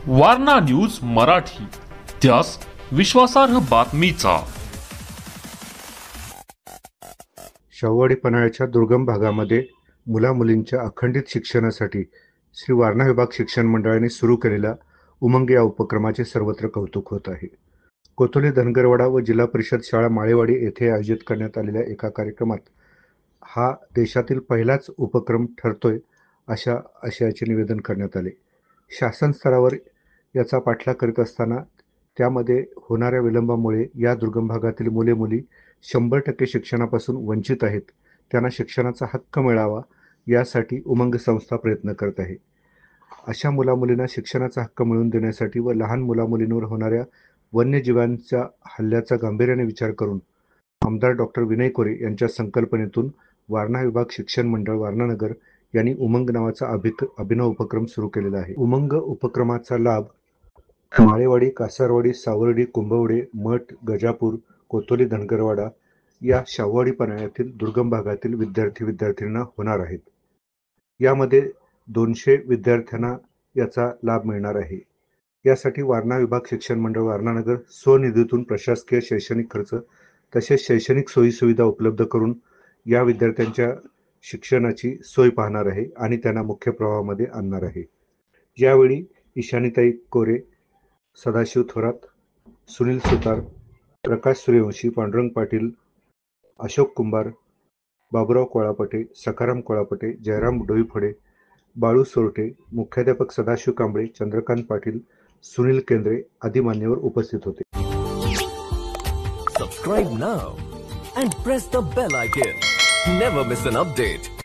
Warna news Marathi, त्यास विश्वासार्ह बातमीचा। शाहूवाडी पन्हाळ्याच्या दुर्गम भागामध्ये मुला-मुलींच्या अखंडित शिक्षणासाठी श्री वारणा विभाग शिक्षण मंडळाने सुरू केलेल्या उमंग या उपक्रमाचे सर्वत्र कौतुक होत आहे। कोथोली धनगरवाडा व जिल्हा परिषद शाळा माळेवाडी येथे आयोजित करण्यात आलेल्या एका कार्यक्रमात हा देशातील पहिलाच उपक्रम ठरतोय अशा आशयाचे निवेदन करण्यात आले। शासन स्तरावर याचा पाठलाग करीत असताना त्यामध्ये होणाऱ्या विलंबामुळे या दुर्गम भागातील मुले-मुली 100% शिक्षणापासून वंचित आहेत। त्यांना शिक्षणाचा हक्क मिळावा यासाठी उमंग संस्था प्रयत्न करत आहे। अशा मुला-मुलींना शिक्षणाचा हक्क मिळवून देण्यासाठी व लहान मुला-मुलींवर होणाऱ्या वन्यजीवांच्या हल्ल्याचा गांभीर्याने विचार करून आमदार डॉक्टर विनय कोरे यांच्या संकल्पनेतून वारणा विभाग शिक्षण मंडळ वारणानगर यांनी उमंग नावाचा अभिनव उपक्रम सुरू केलेला आहे। उमंग उपक्रमाचा लाभ माळेवाडी, कासारवाडी, सावर्डी, कुंभवडे, मठ, गजापूर, कोथोली, धनगरवाडा या शाहूवाडी पन्हाळ्यातील दुर्गम भागातील विद्यार्थी-विद्यार्थिनींना होणार आहेत। यामध्ये 200 विद्यार्थ्यांना याचा लाभ मिळणार आहे। यासाठी वारणा विभाग शिक्षण मंडळ वारणानगर स्वनिधीतून प्रशासकीय शैक्षणिक खर्च तसेच शैक्षणिक सोयी-सुविधा उपलब्ध करून या विद्यार्थ्यांच्या शिक्षणाची सोय पाहणार आहे आणि त्यांना मुख्य प्रवाहामध्ये आणणार आहे। यावेळी ईशानीताई कोरे, सदाशिव थोरात, सुनील सुतार, प्रकाश सूर्यवंशी, पांडुरंग पाटील, अशोक कुंभार, बाबुराव कोळापटे, सखाराम कोळापटे, जयराम डोईफोडे, बाळू सोरटे, मुख्याध्यापक सदाशिव कांबळे, चंद्रकांत पाटील, सुनील केंद्रे आदी मान्यवर उपस्थित होते। Subscribe now and press the bell icon. Never miss an update.